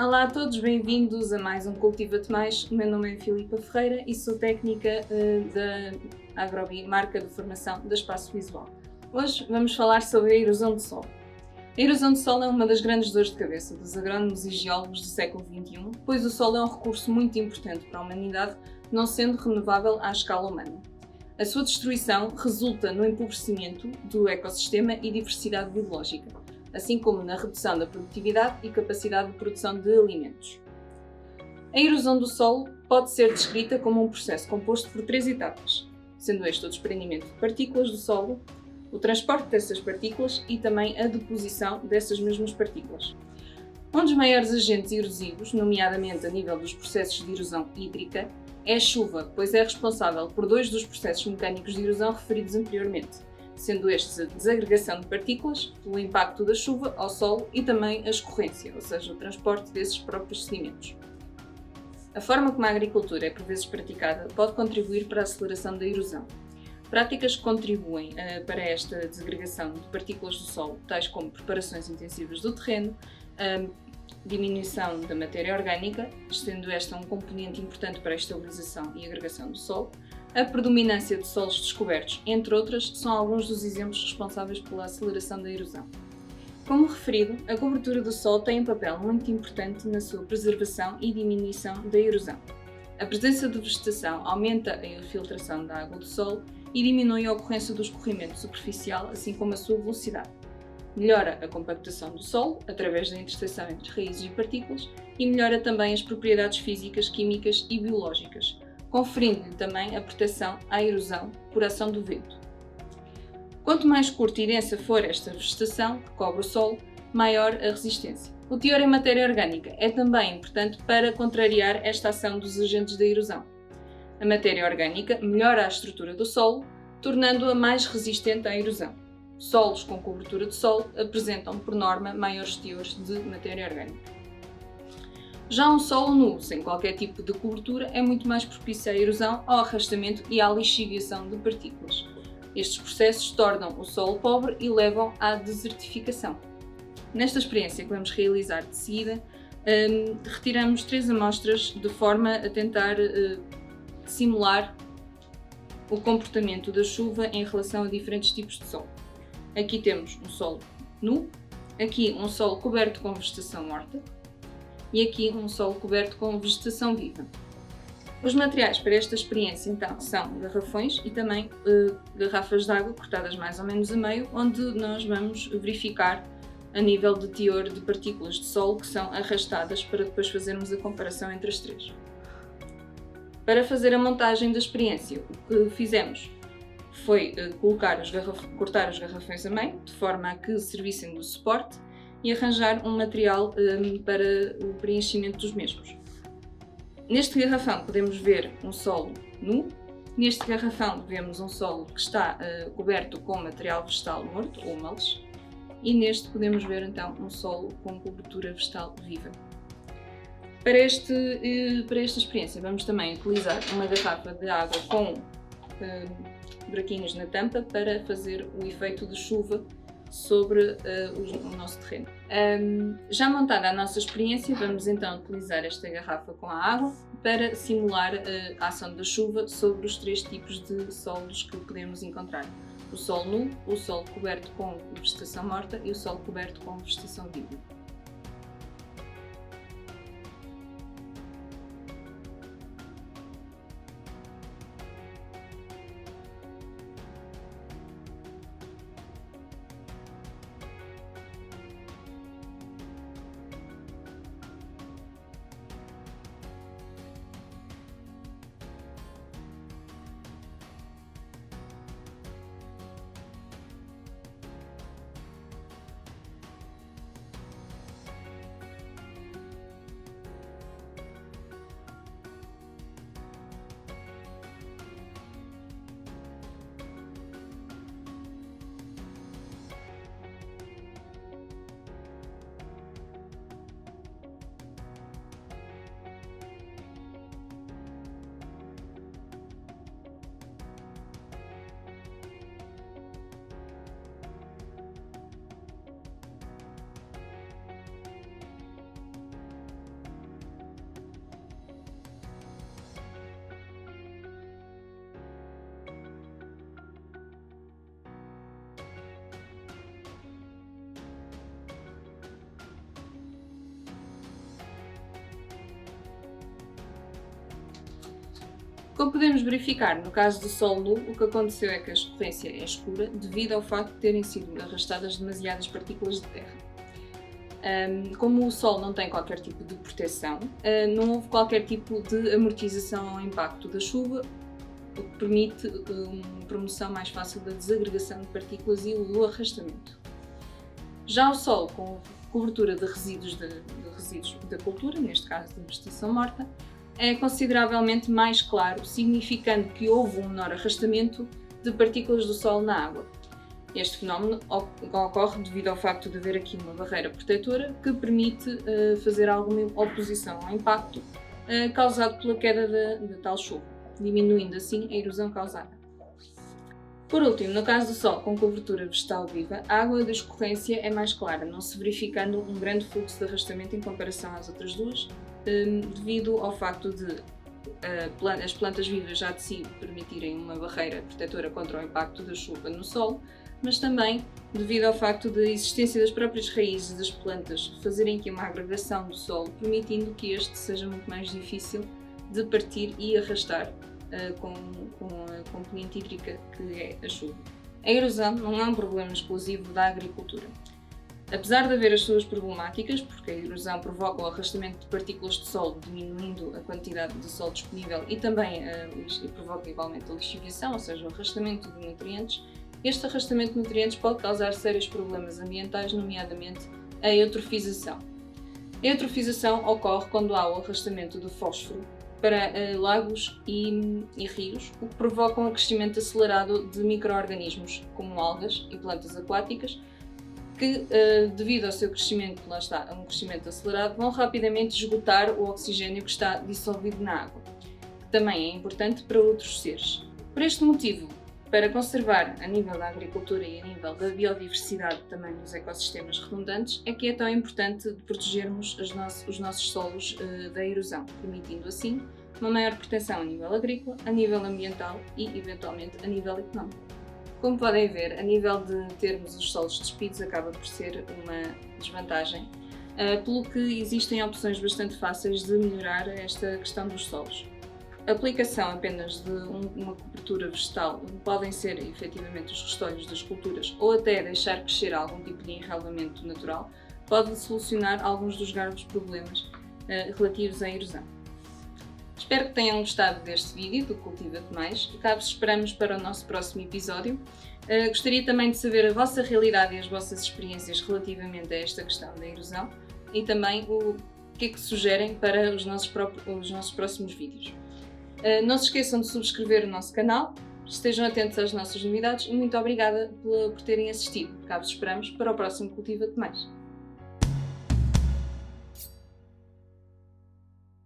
Olá a todos, bem-vindos a mais um Cultiva-te Mais. O meu nome é Filipa Ferreira e sou técnica da Agrobi, marca de formação da Espaço Visual. Hoje vamos falar sobre a erosão de solo. A erosão de solo é uma das grandes dores de cabeça dos agrónomos e geólogos do século XXI, pois o solo é um recurso muito importante para a humanidade, não sendo renovável à escala humana. A sua destruição resulta no empobrecimento do ecossistema e diversidade biológica, assim como na redução da produtividade e capacidade de produção de alimentos. A erosão do solo pode ser descrita como um processo composto por 3 etapas, sendo este o desprendimento de partículas do solo, o transporte dessas partículas e também a deposição dessas mesmas partículas. Um dos maiores agentes erosivos, nomeadamente a nível dos processos de erosão hídrica, é a chuva, pois é responsável por 2 dos processos mecânicos de erosão referidos anteriormente, sendo estes a desagregação de partículas, o impacto da chuva ao solo e também a escorrência, ou seja, o transporte desses próprios sedimentos. A forma como a agricultura é por vezes praticada pode contribuir para a aceleração da erosão. Práticas que contribuem para esta desagregação de partículas do solo, tais como preparações intensivas do terreno, diminuição da matéria orgânica, sendo esta um componente importante para a estabilização e agregação do solo, a predominância de solos descobertos, entre outras, são alguns dos exemplos responsáveis pela aceleração da erosão. Como referido, a cobertura do solo tem um papel muito importante na sua preservação e diminuição da erosão. A presença de vegetação aumenta a infiltração da água do solo e diminui a ocorrência do escorrimento superficial, assim como a sua velocidade. Melhora a compactação do solo, através da interseção entre raízes e partículas, e melhora também as propriedades físicas, químicas e biológicas, conferindo-lhe também a proteção à erosão por ação do vento. Quanto mais curta e densa for esta vegetação que cobre o solo, maior a resistência. O teor em matéria orgânica é também importante para contrariar esta ação dos agentes da erosão. A matéria orgânica melhora a estrutura do solo, tornando-a mais resistente à erosão. Solos com cobertura de solo apresentam, por norma, maiores teores de matéria orgânica. Já um solo nu, sem qualquer tipo de cobertura, é muito mais propício à erosão, ao arrastamento e à lixiviação de partículas. Estes processos tornam o solo pobre e levam à desertificação. Nesta experiência que vamos realizar de seguida, retiramos 3 amostras de forma a tentar simular o comportamento da chuva em relação a diferentes tipos de solo. Aqui temos um solo nu, aqui um solo coberto com vegetação morta e aqui um solo coberto com vegetação viva. Os materiais para esta experiência então são garrafões e também garrafas de água cortadas mais ou menos a meio, onde nós vamos verificar a nível de teor de partículas de solo que são arrastadas para depois fazermos a comparação entre as 3. Para fazer a montagem da experiência, o que fizemos foi cortar os garrafões a meio, de forma a que servissem de suporte, e arranjar um material para o preenchimento dos mesmos. Neste garrafão podemos ver um solo nu, neste garrafão vemos um solo que está coberto com material vegetal morto ou mulch, e neste podemos ver então um solo com cobertura vegetal viva. Para esta experiência vamos também utilizar uma garrafa de água com buraquinhos na tampa para fazer o efeito de chuva sobre o nosso terreno. Já montada a nossa experiência, vamos então utilizar esta garrafa com a água para simular a ação da chuva sobre os 3 tipos de solos que podemos encontrar: o solo nu, o solo coberto com vegetação morta e o solo coberto com vegetação viva. Como podemos verificar, no caso do solo nu, o que aconteceu é que a escorrência é escura devido ao facto de terem sido arrastadas demasiadas partículas de terra. Como o solo não tem qualquer tipo de proteção, não houve qualquer tipo de amortização ao impacto da chuva, o que permite uma promoção mais fácil da desagregação de partículas e do arrastamento. Já o solo, com cobertura de resíduos da cultura, neste caso da vegetação morta, é consideravelmente mais claro, significando que houve um menor arrastamento de partículas do solo na água. Este fenómeno ocorre devido ao facto de haver aqui uma barreira protetora que permite fazer alguma oposição ao impacto causado pela queda da tal chuva, diminuindo assim a erosão causada. Por último, no caso do solo com cobertura vegetal viva, a água da escorrência é mais clara, não se verificando um grande fluxo de arrastamento em comparação às outras duas, devido ao facto de as plantas vivas já de si permitirem uma barreira protetora contra o impacto da chuva no solo, mas também devido ao facto da existência das próprias raízes das plantas fazerem aqui uma agregação do solo, permitindo que este seja muito mais difícil de partir e arrastar com a componente hídrica que é a chuva. A erosão não é um problema exclusivo da agricultura. Apesar de haver as suas problemáticas, porque a erosão provoca o arrastamento de partículas de solo, diminuindo a quantidade de solo disponível e também provoca igualmente a lixiviação, ou seja, o arrastamento de nutrientes, este arrastamento de nutrientes pode causar sérios problemas ambientais, nomeadamente a eutrofização. A eutrofização ocorre quando há o arrastamento do fósforo para lagos e rios, o que provoca um crescimento acelerado de micro-organismos, como algas e plantas aquáticas, que, devido ao seu crescimento, lá está, a um crescimento acelerado, vão rapidamente esgotar o oxigênio que está dissolvido na água, que também é importante para outros seres. Por este motivo, para conservar a nível da agricultura e a nível da biodiversidade também nos ecossistemas redundantes, é que é tão importante protegermos os nossos solos da erosão, permitindo assim uma maior proteção a nível agrícola, a nível ambiental e, eventualmente, a nível económico. Como podem ver, a nível de termos os solos despidos acaba por ser uma desvantagem, pelo que existem opções bastante fáceis de melhorar esta questão dos solos. A aplicação apenas de uma cobertura vegetal, onde podem ser efetivamente os restolhos das culturas ou até deixar crescer algum tipo de enraivamento natural, pode solucionar alguns dos graves problemas relativos à erosão. Espero que tenham gostado deste vídeo do Cultiva-te Mais e cá vos esperamos para o nosso próximo episódio. Gostaria também de saber a vossa realidade e as vossas experiências relativamente a esta questão da erosão e também o que é que sugerem para os nossos próximos vídeos. Não se esqueçam de subscrever o nosso canal, estejam atentos às nossas novidades e muito obrigada por terem assistido. Cá vos esperamos para o próximo Cultiva-te Mais.